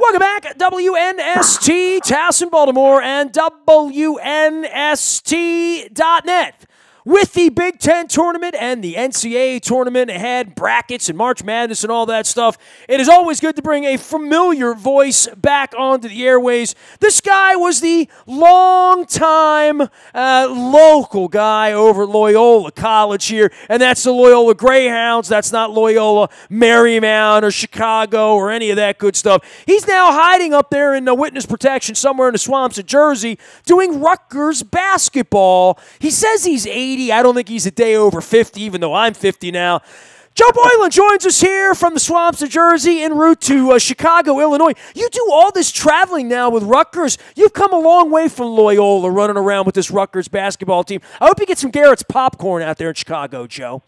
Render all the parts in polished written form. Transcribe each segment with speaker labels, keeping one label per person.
Speaker 1: Welcome back, WNST, Towson, Baltimore, and WNST.net. With the Big Ten tournament and the NCAA tournament ahead, brackets and March Madness and all that stuff, it is always good to bring a familiar voice back onto the airways. This guy was the longtime local guy over at Loyola College here, and that's the Loyola Greyhounds. That's not Loyola Marymount or Chicago or any of that good stuff. He's now hiding up there in witness protection somewhere in the swamps of Jersey doing Rutgers basketball. He says he's 80. I don't think he's a day over 50, even though I'm 50 now. Joe Boylan joins us here from the swamps of Jersey en route to Chicago, Illinois. You do all this traveling now with Rutgers. You've come a long way from Loyola running around with this Rutgers basketball team. I hope you get some Garrett's popcorn out there in Chicago, Joe.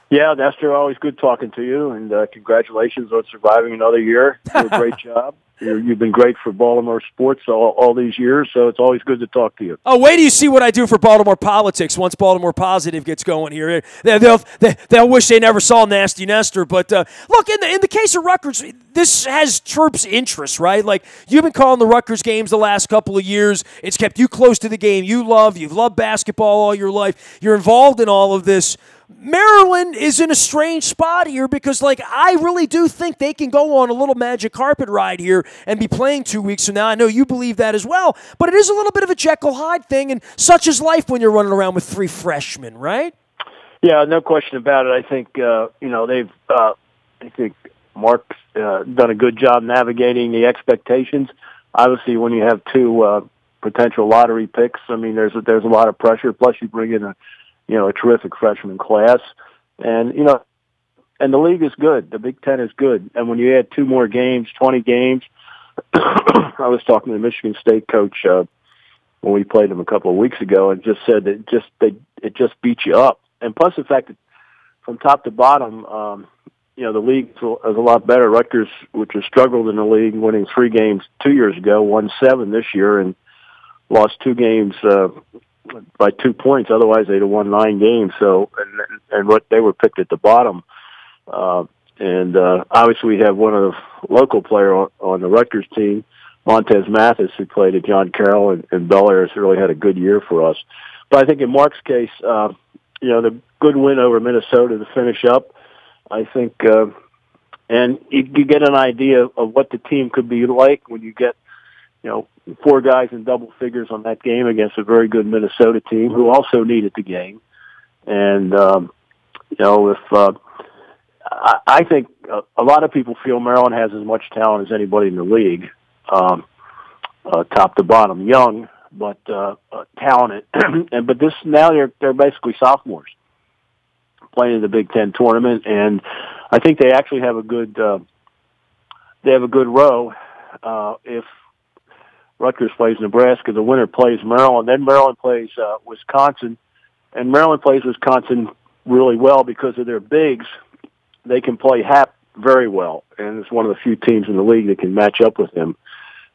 Speaker 2: Yeah, Nestor, always good talking to you, and congratulations on surviving another year. You did a great job. You've been great for Baltimore sports all these years, so it's always good to talk to you.
Speaker 1: Oh, wait till you see what I do for Baltimore politics once Baltimore Positive gets going here. They'll wish they never saw Nasty Nestor. But, look, in the case of Rutgers, this has Terp's interest, right? Like, you've been calling the Rutgers games the last couple of years. It's kept you close to the game you love. You've loved basketball all your life. You're involved in all of this. Maryland is in a strange spot here because, like, I really do think they can go on a little magic carpet ride here and be playing 2 weeks from now. I know you believe that as well, but it is a little bit of a Jekyll Hyde thing, and such is life when you're running around with three freshmen, right?
Speaker 2: Yeah, no question about it. I think they've. I think Mark's done a good job navigating the expectations. Obviously, when you have two potential lottery picks, I mean, there's a lot of pressure. Plus, you bring in a terrific freshman class. And the league is good. The Big Ten is good. And when you add 2 more games, 20 games, I was talking to the Michigan State coach when we played them a couple of weeks ago and just said that it just beats you up. And plus the fact that from top to bottom, the league is a lot better. Rutgers, which has struggled in the league, winning 3 games 2 years ago, won 7 this year, and lost 2 games by 2 points. Otherwise, they'd have won 9 games. So, and what they were picked at the bottom. Obviously, we have one of the local player on the Rutgers team, Montez Mathis, who played at John Carroll and Bel Air, has really had a good year for us. But I think in Mark's case, the good win over Minnesota to finish up, I think, and you get an idea of what the team could be like when you get 4 guys in double figures on that game against a very good Minnesota team who also needed the game. And, I think a lot of people feel Maryland has as much talent as anybody in the league, top to bottom, young, but talented. But now they're basically sophomores playing in the Big Ten tournament. And I think they actually have a good row, if Rutgers plays Nebraska, the winner plays Maryland, then Maryland plays Wisconsin, and Maryland plays Wisconsin really well because of their bigs. They can play Hap very well, and it's one of the few teams in the league that can match up with him.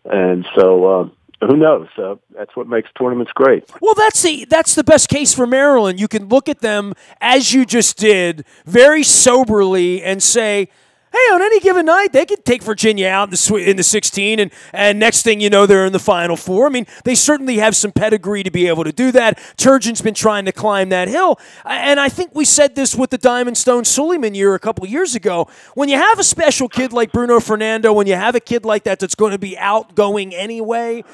Speaker 2: And so, who knows? That's what makes tournaments great.
Speaker 1: Well, that's the best case for Maryland. You can look at them, as you just did, very soberly and say, hey, on any given night, they could take Virginia out in the 16, and next thing you know, they're in the Final Four. I mean, they certainly have some pedigree to be able to do that. Turgeon's been trying to climb that hill, and I think we said this with the Diamond Stone Suleiman year a couple of years ago. When you have a special kid like Bruno Fernando, when you have a kid like that that's going to be outgoing anyway,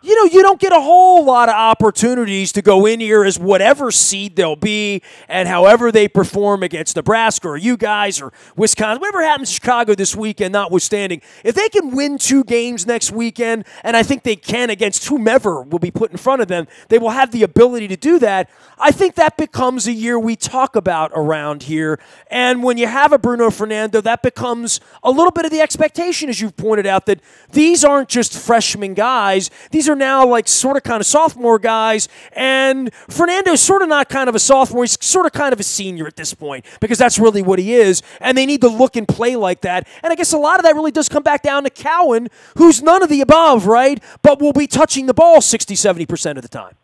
Speaker 1: you don't get a whole lot of opportunities to go in here as whatever seed they'll be and however they perform against Nebraska or you guys or Wisconsin, whatever happens in Chicago this weekend notwithstanding. If they can win 2 games next weekend, and I think they can against whomever will be put in front of them, they will have the ability to do that. I think that becomes a year we talk about around here. And when you have a Bruno Fernando, that becomes a little bit of the expectation, as you've pointed out, that these aren't just freshman guys. These are now like sort of kind of sophomore guys, and Fernando's sort of not kind of a sophomore. He's sort of kind of a senior at this point because that's really what he is, and they need to look and play like that. And I guess a lot of that really does come back down to Cowan, who's none of the above, right, but will be touching the ball 60-70% of the time.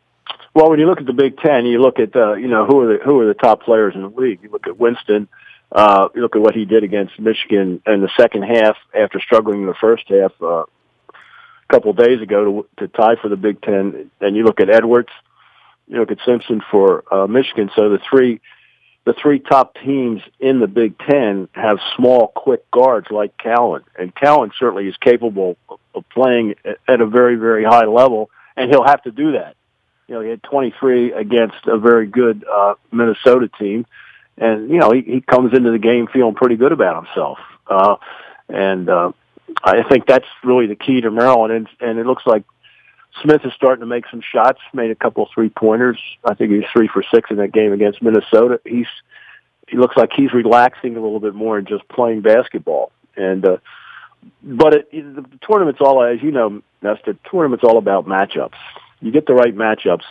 Speaker 2: Well, when you look at the Big Ten, you look at who are the top players in the league. You look at Winston, You look at what he did against Michigan in the second half after struggling in the first half a couple of days ago to tie for the Big Ten. And you look at Edwards, you look at Simpson for Michigan. So the three top teams in the Big Ten have small, quick guards like Cowan. And Cowan certainly is capable of playing at a very, very high level, and he'll have to do that. You know, he had 23 against a very good Minnesota team. And, you know, he comes into the game feeling pretty good about himself. I think that's really the key to Maryland. And it looks like Smith is starting to make some shots, made a couple of three-pointers. I think he was 3 for 6 in that game against Minnesota. He looks like he's relaxing a little bit more and just playing basketball. And but the tournament's all, as you know, Nestor, the tournament's all about matchups. You get the right matchups,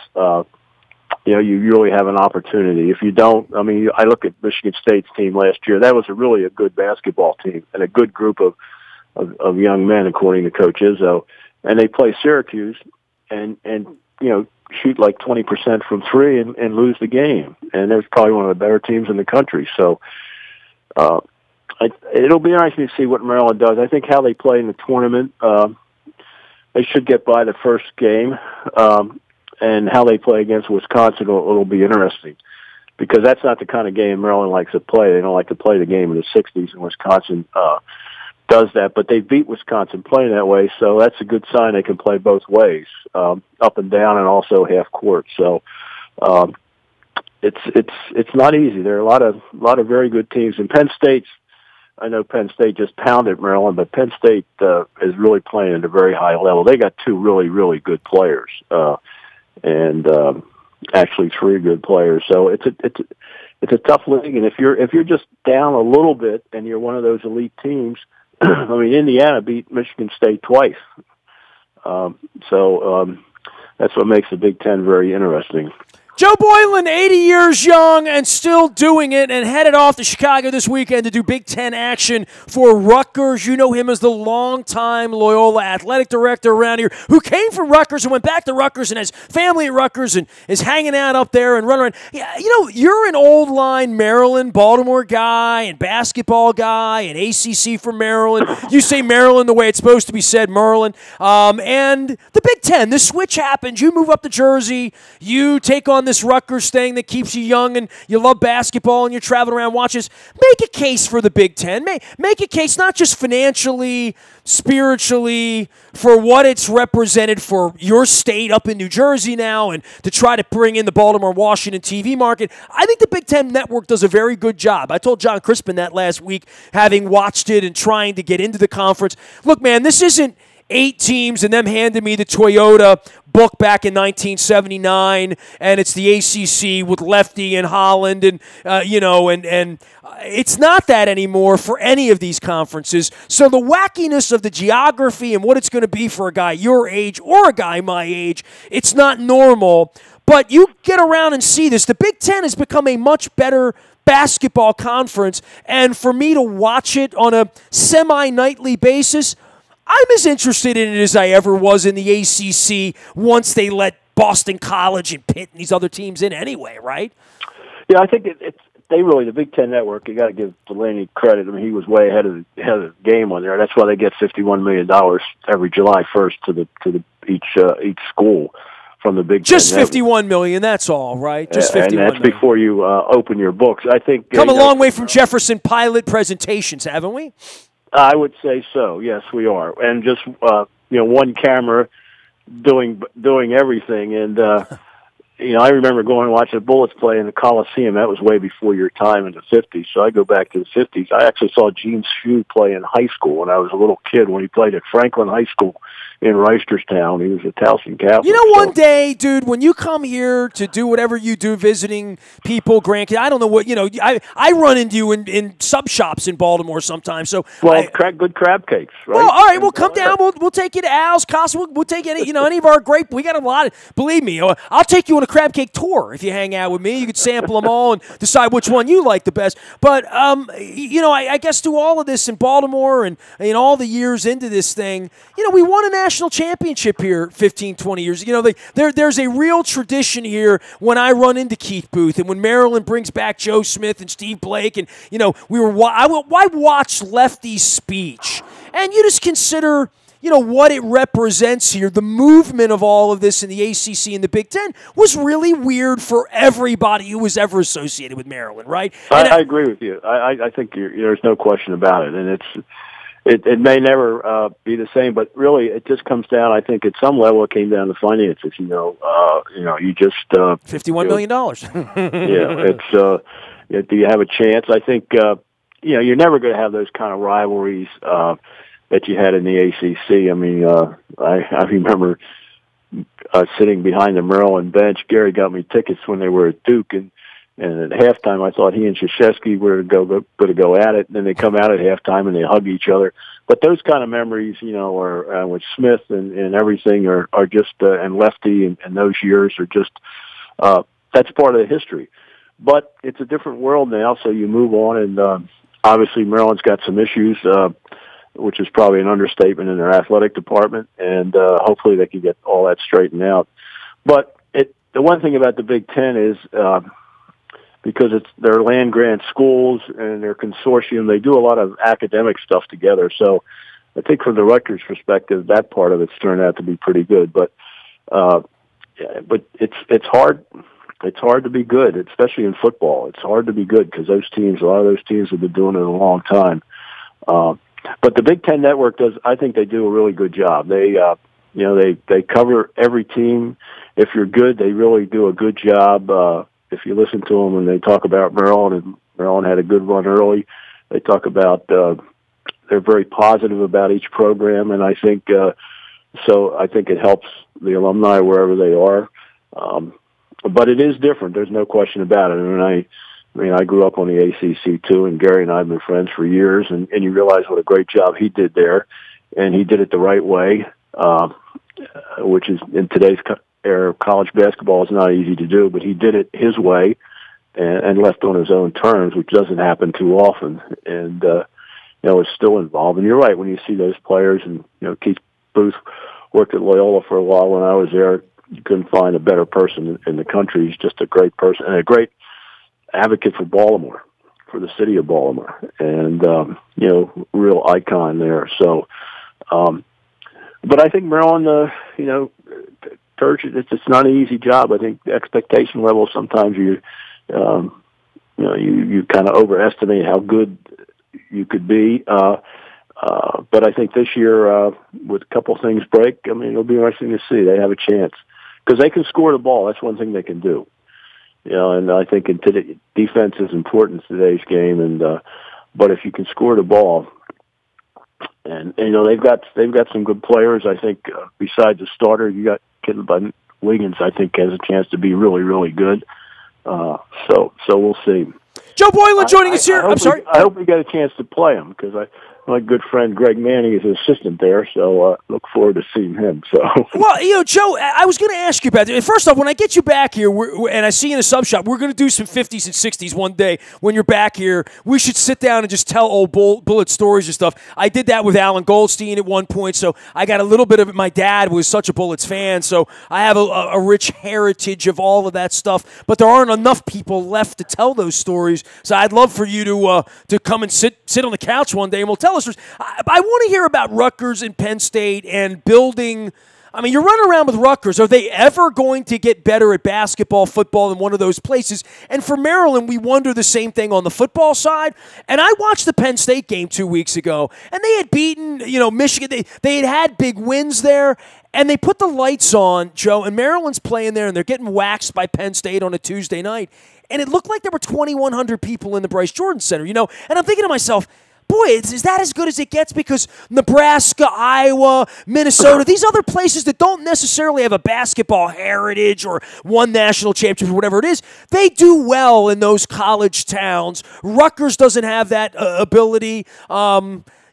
Speaker 2: you know, you really have an opportunity. If you don't, I mean, I look at Michigan State's team last year. That was really a good basketball team and a good group of young men, according to Coach Izzo. And they play Syracuse and you know, shoot like 20% from three and lose the game. And they're probably one of the better teams in the country. So it'll be interesting to see what Maryland does. I think how they play in the tournament, they should get by the first game. And how they play against Wisconsin will be interesting, because that's not the kind of game Maryland likes to play. They don't like to play the game in the 60s, and Wisconsin does that. But they beat Wisconsin playing that way, so that's a good sign they can play both ways, up and down, and also half court. So it's not easy. There are a lot of very good teams. And I know Penn State just pounded Maryland, but Penn State is really playing at a very high level. They got two really, really good players. And actually 3 good players. So it's a tough league. And if you're just down a little bit and you're one of those elite teams, I mean, Indiana beat Michigan State twice. So that's what makes the Big Ten very interesting.
Speaker 1: Joe Boylan, 80 years young and still doing it, and headed off to Chicago this weekend to do Big Ten action for Rutgers. You know him as the longtime Loyola athletic director around here, who came from Rutgers and went back to Rutgers and has family at Rutgers and is hanging out up there and running around. Yeah, you know, you're an old-line Maryland, Baltimore guy and basketball guy and ACC from Maryland. You say Maryland the way it's supposed to be said, Merlin. And the Big Ten, this switch happens. You move up to Jersey. You take on this Rutgers thing that keeps you young and you love basketball and you're traveling around watches. Make a case for the Big Ten. Make a case not just financially, spiritually, for what it's represented for your state up in New Jersey now, and to try to bring in the Baltimore-Washington TV market. I think the Big Ten Network does a very good job. I told John Crispin that last week, having watched it and trying to get into the conference. Look, man, this isn't 8 teams and them handed me the Toyota book back in 1979, and it's the ACC with Lefty and Holland, and it's not that anymore for any of these conferences. So the wackiness of the geography and what it's going to be for a guy your age or a guy my age, it's not normal. But you get around and see this. The Big Ten has become a much better basketball conference, and for me to watch it on a semi-nightly basis, I'm as interested in it as I ever was in the ACC once they let Boston College and Pitt and these other teams in anyway, right?
Speaker 2: Yeah, I think the Big Ten Network, you got to give Delaney credit. I mean, he was way ahead of the game on there. That's why they get $51 million every July 1st to each school from the Big Ten.
Speaker 1: Just $51 million, that's all, right? Just $51
Speaker 2: million. And that's before you open your books. I think
Speaker 1: come a long way from Jefferson Pilot presentations, haven't we?
Speaker 2: I would say so. Yes, we are, and just one camera doing everything. And I remember going and watching the Bullets play in the Coliseum. That was way before your time in the '50s. So I go back to the '50s. I actually saw Gene Shue play in high school when I was a little kid. When he played at Franklin High School in Reisterstown, he was a Towson Catholic.
Speaker 1: You know, one day, dude, when you come here to do whatever you do, visiting people, grandkids, I don't know what, I run into you in sub shops in Baltimore sometimes. So
Speaker 2: good crab cakes, right?
Speaker 1: Well, all right, we'll come down. We'll take you to Al's, Casa. We'll take any of our great. We got a lot. Believe me, I'll take you on a crab cake tour. If you hang out with me, you could sample them all and decide which one you like the best. But, I guess through all of this in Baltimore and all the years into this thing, we won a national championship here 15, 20 years. There's a real tradition here when I run into Keith Booth and when Maryland brings back Joe Smith and Steve Blake. And, I watched Lefty's speech. And you just consider what it represents here. The movement of all of this in the ACC and the Big Ten was really weird for everybody who was ever associated with Maryland, right?
Speaker 2: I agree with you. I think there's no question about it. And it may never be the same, but really it just comes down, I think at some level it came down to finances. You just
Speaker 1: $51 million.
Speaker 2: Do you have a chance? I think you're never going to have those kind of rivalries that you had in the ACC. I mean, I remember sitting behind the Maryland bench. Gary got me tickets when they were at Duke, and at halftime I thought he and Krzyzewski were going to go at it. And then they come out at halftime and they hug each other. But those kind of memories, are with Smith and everything are just and Lefty and those years are just that's part of the history. But it's a different world now, so you move on, and obviously Maryland's got some issues. Which is probably an understatement in their athletic department, and hopefully they can get all that straightened out. But the one thing about the Big Ten is because they're land-grant schools and they're consortium, they do a lot of academic stuff together. So I think from the Rutgers perspective, that part of it's turned out to be pretty good. But it's hard. It's hard to be good, especially in football. It's hard to be good because a lot of those teams have been doing it a long time. But the Big Ten Network I think they do a really good job. They cover every team. If you're good, they really do a good job. If you listen to them and they talk about Maryland, and Maryland had a good run early, they talk about, they're very positive about each program. And I think, I think it helps the alumni wherever they are. But it is different. There's no question about it. I grew up on the ACC too, and Gary and I have been friends for years, and you realize what a great job he did there, and he did it the right way, which is in today's era of college basketball is not easy to do, but he did it his way and left on his own terms, which doesn't happen too often, and is still involved. And you're right, when you see those players, and Keith Booth worked at Loyola for a while when I was there, you couldn't find a better person in the country. He's just a great person and a great advocate for Baltimore, for the city of Baltimore, and real icon there. So, but I think Maryland, it's not an easy job. I think the expectation level sometimes you kind of overestimate how good you could be. But I think this year, with a couple things break, it'll be interesting to see. They have a chance because they can score the ball. That's one thing they can do. And I think defense is important in today's game. And but if you can score the ball, and they've got some good players. I think besides the starter, you got Kid Wiggins. I think has a chance to be really, really good. So we'll see.
Speaker 1: Joe Boylan joining us here.
Speaker 2: I'm sorry. I hope we get a chance to play him because my good friend Greg Manning is an assistant there, so look forward to seeing him. So,
Speaker 1: well, Joe, I was going to ask you about it. First off, when I get you back here, and I see you in a sub shop, we're going to do some 50s and 60s one day. When you're back here, we should sit down and just tell old bullet stories and stuff. I did that with Alan Goldstein at one point, so I got a little bit of it. My dad was such a Bullets fan, so I have a rich heritage of all of that stuff. But there aren't enough people left to tell those stories, so I'd love for you to come and sit on the couch one day, and we'll tell us. I want to hear about Rutgers and Penn State and building. You're running around with Rutgers. Are they ever going to get better at basketball, football than one of those places? And for Maryland, we wonder the same thing on the football side. And I watched the Penn State game 2 weeks ago, and they had beaten, Michigan. They had big wins there, and they put the lights on, Joe, and Maryland's playing there, and they're getting waxed by Penn State on a Tuesday night. And it looked like there were 2,100 people in the Bryce Jordan Center, and I'm thinking to myself, boy, is that as good as it gets? Because Nebraska, Iowa, Minnesota, these other places that don't necessarily have a basketball heritage or won national championships or whatever it is, they do well in those college towns. Rutgers doesn't have that ability.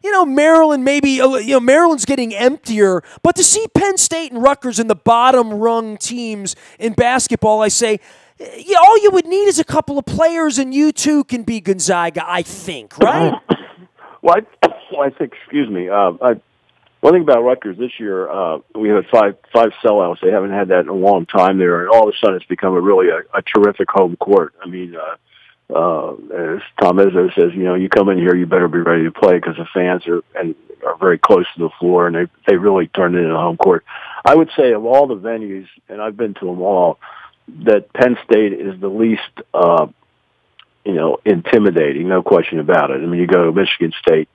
Speaker 1: Maryland Maryland's getting emptier, but to see Penn State and Rutgers in the bottom rung teams in basketball, I say, all you would need is a couple of players, and you too can be Gonzaga, I think, right?
Speaker 2: Well, I think, excuse me, one thing about Rutgers this year, we had five sellouts. They haven't had that in a long time there, and all of a sudden it's become a terrific home court. I mean, as Tom Izzo says, you come in here, you better be ready to play because the fans are very close to the floor, and they really turned it into a home court. I would say of all the venues, and I've been to them all, that Penn State is the least, intimidating, no question about it. I mean, you go to Michigan State.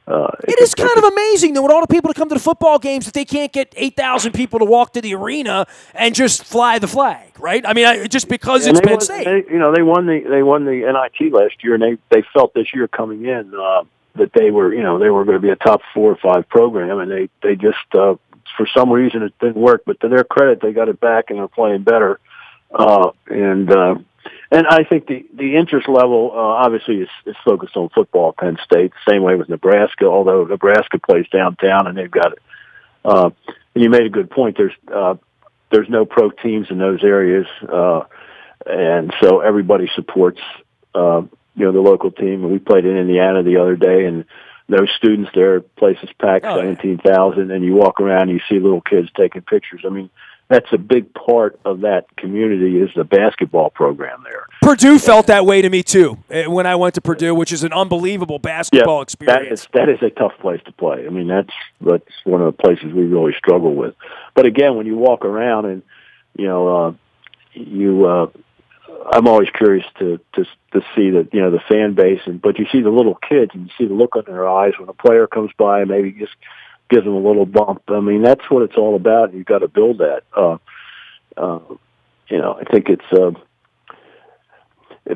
Speaker 1: It is kind of amazing, though, with all the people that come to the football games, that they can't get 8,000 people to walk to the arena and just fly the flag, right? I mean, just because it's Penn State.
Speaker 2: They won the NIT last year, and they felt this year coming in that they were going to be a top 4 or 5 program, and they just for some reason it didn't work. But to their credit, they got it back and they're playing better. And I think the interest level obviously is focused on football. Penn State, same way with Nebraska. Although Nebraska plays downtown, and they've got it. And you made a good point. There's no pro teams in those areas, and so everybody supports the local team. And we played in Indiana the other day, and those students there, places packed, 17,000, and you walk around and you see little kids taking pictures. I mean, that's a big part of that community is the basketball program there.
Speaker 1: Purdue felt that way to me, too, when I went to Purdue, which is an unbelievable basketball experience.
Speaker 2: That is a tough place to play. I mean, that's one of the places we really struggle with. But again, when you walk around and, I'm always curious to see that, the fan base, but you see the little kids and you see the look in their eyes when a player comes by and maybe just gives them a little bump. I mean, that's what it's all about. You've got to build that. I think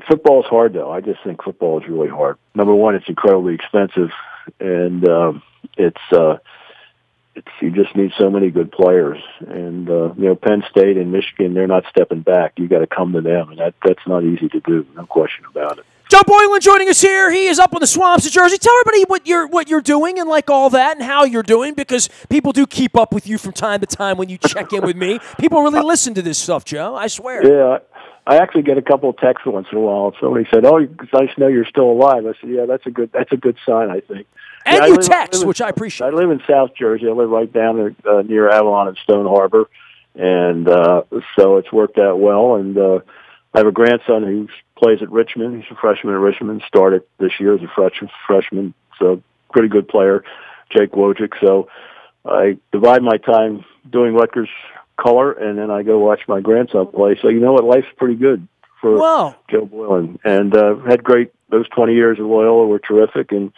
Speaker 2: football's hard, though. I just think football is really hard. Number one, it's incredibly expensive, and you just need so many good players. And Penn State and Michigan, they're not stepping back. You got to come to them, and that's not easy to do. No question about it.
Speaker 1: Joe Boylan joining us here. He is up on the swamps of Jersey. Tell everybody what you're doing and all that and how you're doing, because people do keep up with you from time to time when you check in with me. People really listen to this stuff, Joe. I swear.
Speaker 2: Yeah, I actually get a couple of texts once in a while. Somebody said, "Oh, it's nice to know you're still alive." I said, "Yeah, that's a good sign, I think."
Speaker 1: And you text, which I appreciate.
Speaker 2: I live in South Jersey. I live right down near Avalon and Stone Harbor, and so it's worked out well. And I have a grandson who plays at Richmond. He's a freshman at Richmond. Started this year as a freshman. So pretty good player, Jake Wojcik. So I divide my time doing Rutgers color, and then I go watch my grandson play. So you know what? Life's pretty good for Joe Boylan. And had great, those 20 years at Loyola were terrific. And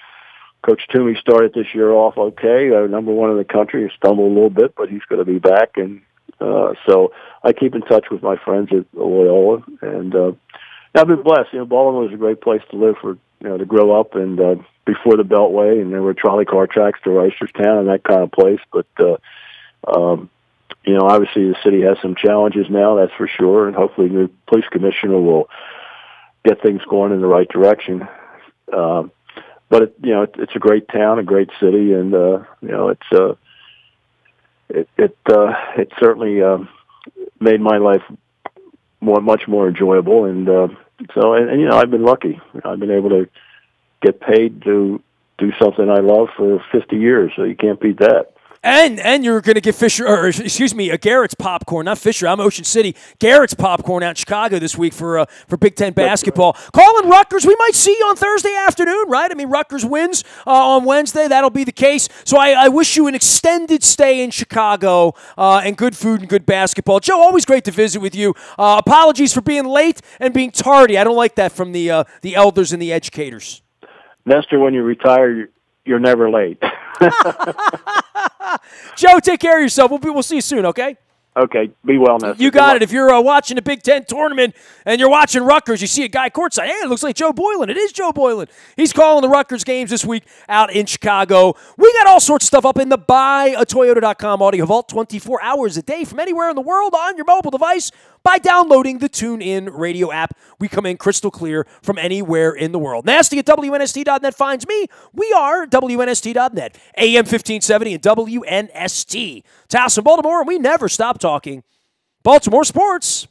Speaker 2: Coach Toomey started this year off okay, number 1 in the country. He stumbled a little bit, but he's going to be back. And so I keep in touch with my friends at Loyola, and I've been blessed. Baltimore was a great place to live to grow up, and before the Beltway, and there were trolley car tracks to Reisterstown and that kind of place. But obviously the city has some challenges now, that's for sure, and hopefully the new police commissioner will get things going in the right direction. But it's a great town, a great city, and it certainly made my life much more enjoyable, and I've been lucky. I've been able to get paid to do something I love for 50 years, so you can't beat that.
Speaker 1: And you're going to get Garrett's popcorn, not Fisher. I'm Ocean City. Garrett's popcorn out in Chicago this week for Big Ten basketball. Calling Rutgers, we might see you on Thursday afternoon, right? I mean, Rutgers wins on Wednesday. That'll be the case. So I wish you an extended stay in Chicago and good food and good basketball. Joe, always great to visit with you. Apologies for being late and being tardy. I don't like that from the elders and the educators.
Speaker 2: Nestor, when you retire, you're never late.
Speaker 1: Joe, take care of yourself. We'll see you soon, okay?
Speaker 2: Okay, be well, Nestor.
Speaker 1: You got it. If you're watching the Big Ten tournament and you're watching Rutgers, you see a guy courtside. Hey, it looks like Joe Boylan. It is Joe Boylan. He's calling the Rutgers games this week out in Chicago. We got all sorts of stuff up in the buyatoyota.com audio vault 24 hours a day from anywhere in the world on your mobile device. by downloading the TuneIn Radio app. We come in crystal clear from anywhere in the world. Nasty at WNST.net finds me. We are WNST.net, AM 1570 and WNST. Taos in Baltimore, and we never stop talking Baltimore sports.